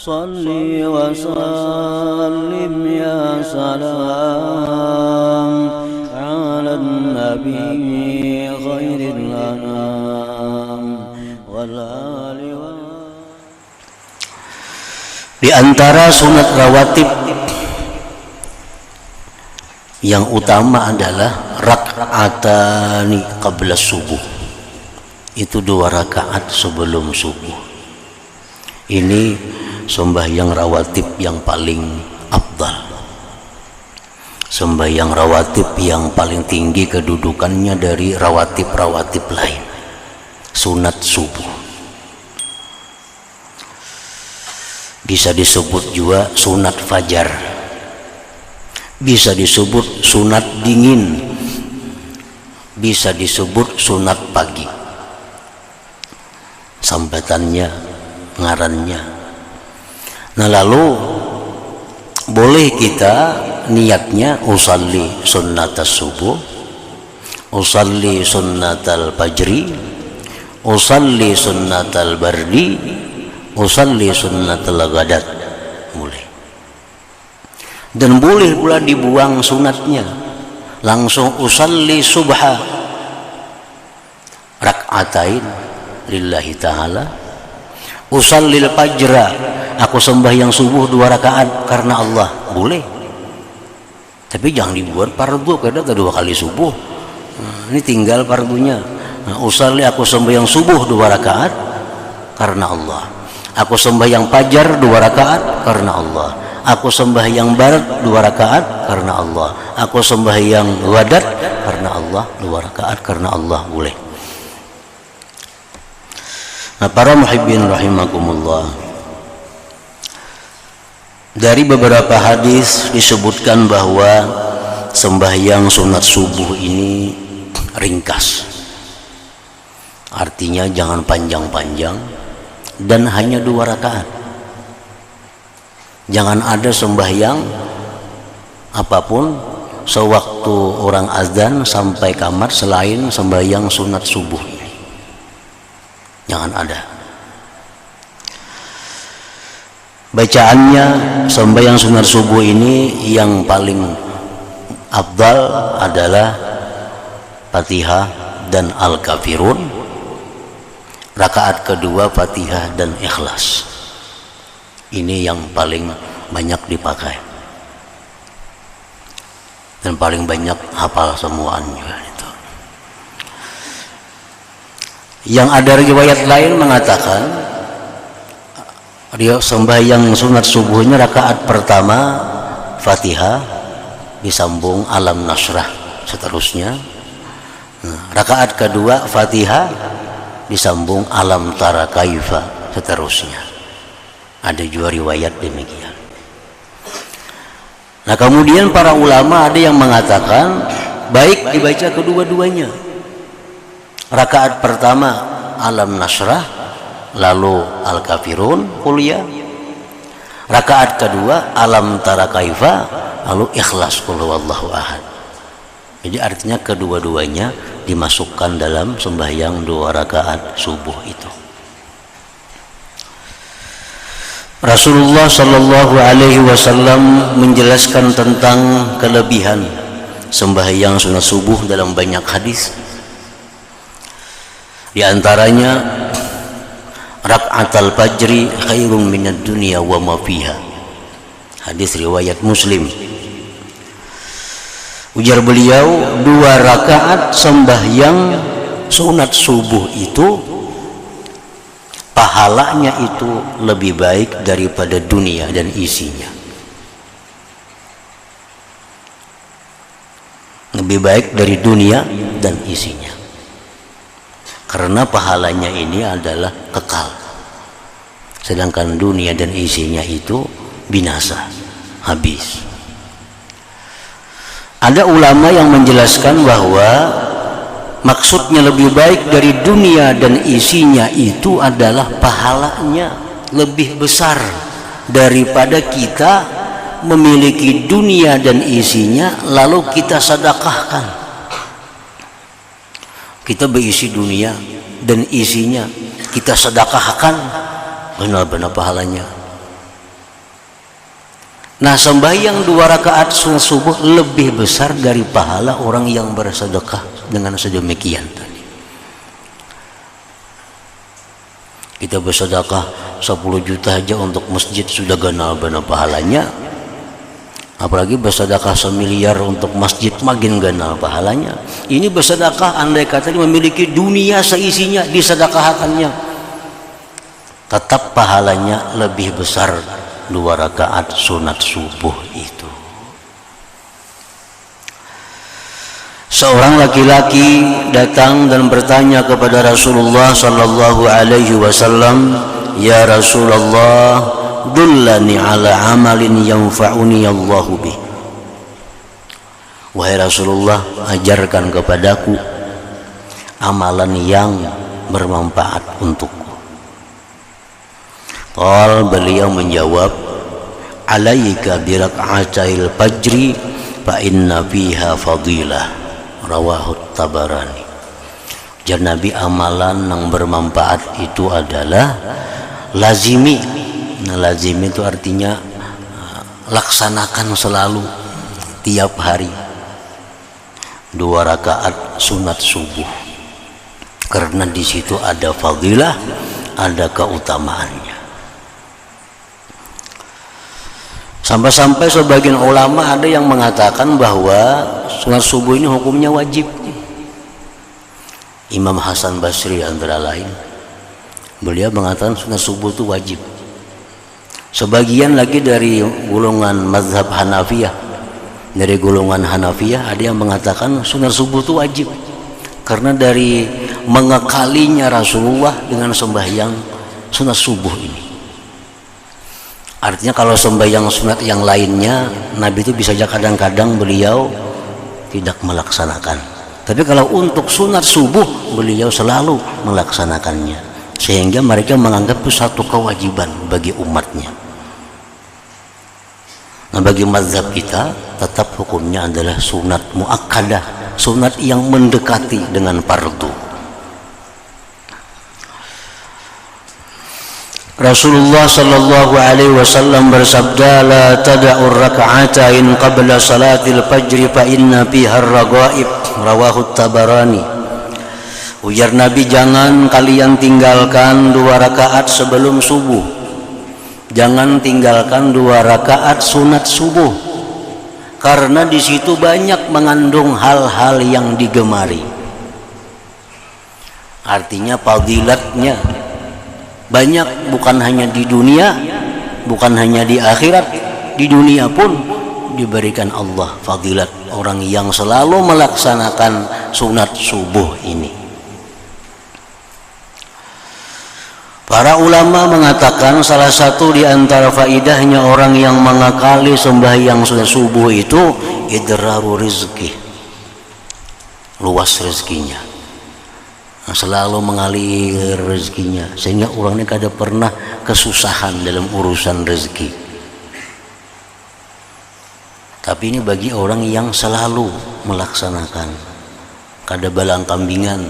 Salli wa sallim ya salam ala nabi khairil anam wal ali wa. Di antara sunat rawatib yang utama adalah rak'atani qabla subuh. Itu 2 rakaat sebelum subuh. Ini sembahyang rawatib yang paling afdal, sembahyang rawatib yang paling tinggi kedudukannya dari rawatib-rawatib lain. Sunat subuh bisa disebut juga sunat fajar, bisa disebut sunat dingin, bisa disebut sunat pagi. Sambatannya, ngarannya. Nah, lalu boleh kita niatnya usalli sunnatas subuh, usalli sunnatal fajri, usalli sunnatal bardi, usalli sunnatal ghadat. Boleh. Dan boleh pula dibuang sunatnya, langsung usalli subha rak'atain lillahi ta'ala, usallil fajra, aku sembahyang subuh 2 rakaat karena Allah. Boleh, tapi jangan dibuat fardu karena 2 kali subuh. Ini tinggal fardunya. Usalli, aku sembahyang subuh 2 rakaat karena Allah, aku sembahyang fajar 2 rakaat karena Allah, aku sembahyang barat 2 rakaat karena Allah, aku sembahyang ghadat karena Allah 2 rakaat karena Allah. Boleh. Nah, para muhibbin rahimakumullah, dari beberapa hadis disebutkan bahwa sembahyang sunat subuh ini ringkas, artinya jangan panjang-panjang dan hanya 2 rakaat. Jangan ada sembahyang apapun sewaktu orang azan sampai kamar selain sembahyang sunat subuh ini. Jangan ada. Bacaannya sembahyang sunat subuh ini yang paling afdal adalah Fatihah dan Al-Kafirun. Rakaat kedua Fatihah dan Ikhlas. Ini yang paling banyak dipakai dan paling banyak hafal semuanya. Yang ada riwayat lain mengatakan dia sembahyang sunat subuhnya rakaat pertama Fatihah disambung Alam Nasrah seterusnya. Rakaat kedua Fatihah disambung Alam Tara Kaifa seterusnya. Ada juga riwayat demikian. Nah, kemudian para ulama ada yang mengatakan baik dibaca kedua-duanya. Rakaat pertama Alam Nasrah, lalu Al-Kafirun kuliah. Rakaat kedua Alam Tara Kaifa, lalu Ikhlas qul huwallahu ahad. Jadi artinya kedua-duanya dimasukkan dalam sembahyang 2 rakaat subuh itu. Rasulullah Shallallahu Alaihi Wasallam menjelaskan tentang kelebihan sembahyang sunat subuh dalam banyak hadis. Di antaranya rak'atal fajri khairun minad dunya wa ma fiha. Hadis riwayat Muslim. Ujar beliau, 2 rakaat sembahyang sunat subuh itu pahalanya itu lebih baik daripada dunia dan isinya. Lebih baik dari dunia dan isinya. Karena pahalanya ini adalah kekal, sedangkan dunia dan isinya itu binasa, habis. Ada ulama yang menjelaskan bahwa maksudnya lebih baik dari dunia dan isinya itu adalah pahalanya lebih besar daripada kita memiliki dunia dan isinya lalu kita sedekahkan. Kita berisi dunia dan isinya kita sedekahkan, benar-benar pahalanya Nah, sembahyang 2 rakaat sunat subuh lebih besar dari pahala orang yang bersedekah dengan sedemikian tadi. Kita bersedekah 10 juta aja untuk masjid sudah ganal benar pahalanya. Apalagi bersedekah 1 miliar untuk masjid, makin ganal pahalanya. Ini bersedekah andai kata memiliki dunia seisinya disedekahkannya, tetap pahalanya lebih besar 2 rakaat sunat subuh itu. Seorang laki-laki datang dan bertanya kepada Rasulullah sallallahu alaihi wasallam, "Ya Rasulullah, dullani ala amalin yanfa'uni Allahu bih." Wahai Rasulullah, ajarkan kepadaku amalan yang bermanfaat untukku. Beliau menjawab, "Alaika bi rak'atail fajri fa inna fiha fadilah." Rawahu Tabarani. Jadi Nabi, amalan yang bermanfaat itu adalah lazimi. Nah, lazimi itu artinya laksanakan selalu tiap hari 2 rakaat sunat subuh, karena di situ ada fadilah, ada keutamaannya. Sampai-sampai sebagian ulama ada yang mengatakan bahwa sunat subuh ini hukumnya wajib. Imam Hasan Basri antara lain, beliau mengatakan sunat subuh itu wajib. Sebagian lagi dari golongan mazhab Hanafiyah, dari golongan Hanafiyah ada yang mengatakan sunat subuh itu wajib, karena dari mengekalinya Rasulullah dengan sembahyang sunat subuh ini. Artinya kalau sembahyang sunat yang lainnya Nabi itu bisa saja kadang-kadang beliau tidak melaksanakan, tapi kalau untuk sunat subuh beliau selalu melaksanakannya, sehingga mereka menganggap itu satu kewajiban bagi umatnya. Nah, bagi mazhab kita tetap hukumnya adalah sunat muakkadah, sunat yang mendekati dengan fardu. Rasulullah sallallahu alaihi wasallam bersabda, "La tada'ur raka'atain qabla salatil fajr fa inna fiha ar-raghaib." Rawahu Tabarani. Ujar Nabi, jangan kalian tinggalkan 2 rakaat sebelum subuh. Jangan tinggalkan 2 rakaat sunat subuh, karena di situ banyak mengandung hal-hal yang digemari. Artinya fadilatnya banyak, bukan hanya di dunia, bukan hanya di akhirat, di dunia pun diberikan Allah fadilat orang yang selalu melaksanakan sunat subuh ini. Para ulama mengatakan salah satu di antara faidahnya orang yang mengakali sembahyang sunat subuh itu idraru rizki, luas rezekinya. Nah, selalu mengalir rezekinya, sehingga orang ini kada pernah kesusahan dalam urusan rezeki. Tapi ini bagi orang yang selalu melaksanakan, kada balang kambingan,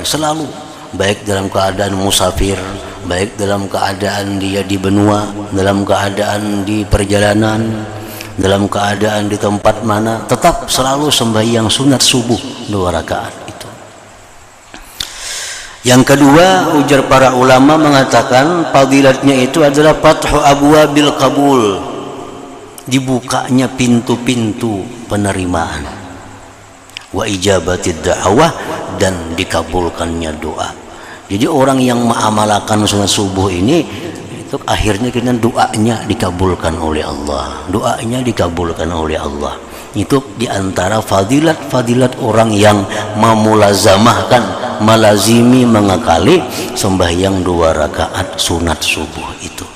selalu, baik dalam keadaan musafir, baik dalam keadaan dia di benua, dalam keadaan di perjalanan, dalam keadaan di tempat mana, tetap selalu sembahyang sunat subuh 2 rakaat itu. Yang kedua, ujar para ulama mengatakan fadilatnya itu adalah fathu abwabil qabul, dibukanya pintu-pintu penerimaan, wa ijabatid da'wah, dan dikabulkannya doa. Jadi orang yang mengamalkan sunat subuh ini itu akhirnya kita doanya dikabulkan oleh Allah, doanya dikabulkan oleh Allah. Itu diantara fadilat orang yang memulazamahkan, melazimi, mengakali sembahyang 2 rakaat sunat subuh itu.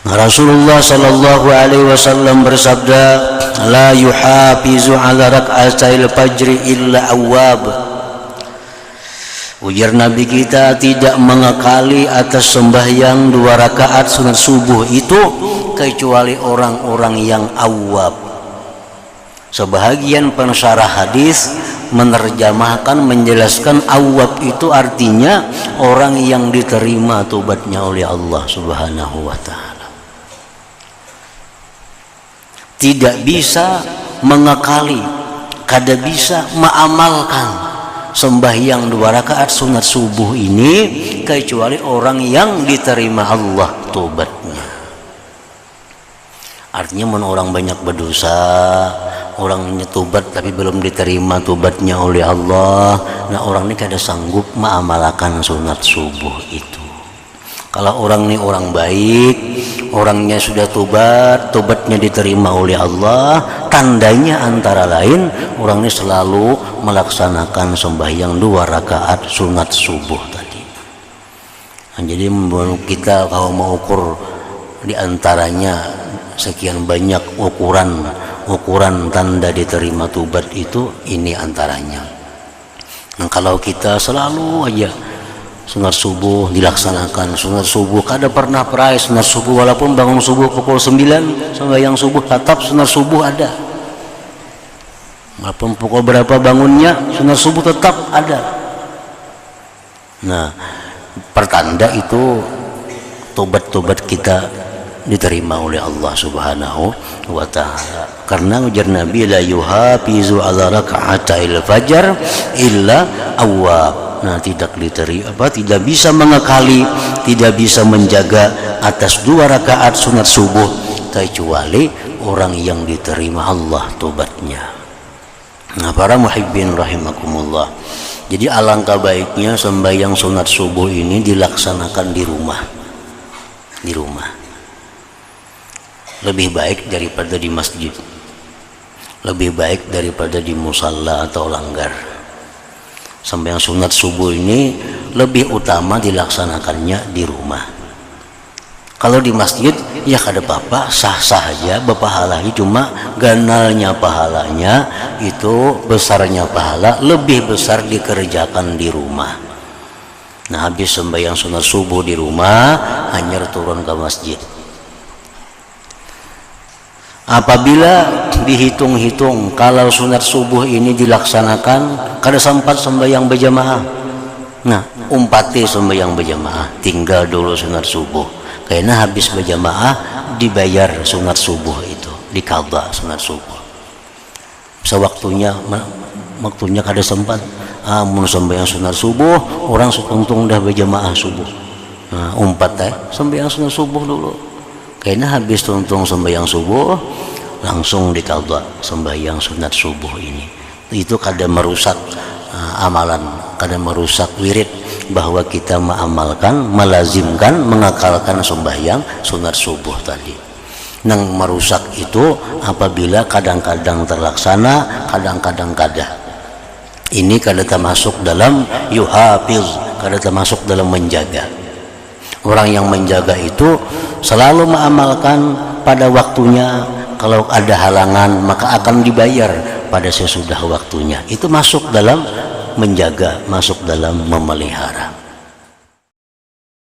Nah, Rasulullah sallallahu alaihi wasallam bersabda, "La yuhafizu ala rak'atil fajri illa awwab." Ujar Nabi kita, tidak mengakali atas sembahyang 2 rakaat sunat subuh itu kecuali orang-orang yang awwab. Sebahagian pensyarah hadis menerjemahkan, menjelaskan awwab itu artinya orang yang diterima tobatnya oleh Allah Subhanahu wa taala. Tidak bisa mengakali, kada bisa mengamalkan sembahyang 2 rakaat sunat subuh ini kecuali orang yang diterima Allah tobatnya. Artinya orang banyak berdosa, orangnya tobat tapi belum diterima tobatnya oleh Allah. Nah, orang ini kada sanggup mengamalkan sunat subuh itu. Kalau orang ini orang baik, orangnya sudah tobat, tobatnya diterima oleh Allah, tandanya antara lain orang ini selalu melaksanakan sembahyang 2 rakaat sunat subuh tadi. Nah, jadi kita kalau mau ukur diantaranya sekian banyak ukuran tanda diterima tobat itu, ini antaranya. Nah, kalau kita selalu aja sunat subuh dilaksanakan, sunat subuh kada pernah perai sunat subuh, walaupun bangun subuh pukul 9 sembahyang subuh tetap sunat subuh ada, walaupun pukul berapa bangunnya sunat subuh tetap ada. Nah, pertanda itu tobat-tobat kita diterima oleh Allah Subhanahu wa taala. Karena ujar Nabi, la yuhafizu ala raka'atil fajar illa awwab. Nah, tidak diterima, tidak bisa mengakali, tidak bisa menjaga atas 2 rakaat sunat subuh kecuali orang yang diterima Allah tobatnya. Nah, para muhibbin rahimakumullah, jadi alangkah baiknya sembahyang sunat subuh ini dilaksanakan di rumah. Di rumah lebih baik daripada di masjid, lebih baik daripada di musalla atau langgar. Sembahyang sunat subuh ini lebih utama dilaksanakannya di rumah. Kalau di masjid ya kada apa-apa, sah-sah aja berpahalanya, cuma ganalnya pahalanya itu, besarnya pahala lebih besar dikerjakan di rumah. Nah, habis sembahyang sunat subuh di rumah hanya turun ke masjid. Apabila dihitung-hitung kalau sunat subuh ini dilaksanakan kada sempat sembahyang berjamaah, nah umpati sembahyang berjamaah, tinggal dulu sunat subuh, karena habis berjamaah dibayar sunat subuh itu, diqadha sunat subuh. Sewaktunya kada sempat, mun sembahyang sunat subuh orang untung dah berjamaah subuh, nah umpat sembahyang sunat subuh dulu, karena habis tuntung sembahyang subuh langsung diqadha sembahyang sunat subuh ini. Itu kada merusak amalan, kada merusak wirid bahwa kita mengamalkan, melazimkan, mengakalkan sembahyang sunat subuh tadi. Nang merusak itu apabila kadang-kadang terlaksana, kadang-kadang kada. Ini kada termasuk dalam yuhafiz, kada termasuk dalam menjaga. Orang yang menjaga itu selalu mengamalkan pada waktunya. Kalau ada halangan maka akan dibayar pada sesudah waktunya. Itu masuk dalam menjaga, masuk dalam memelihara.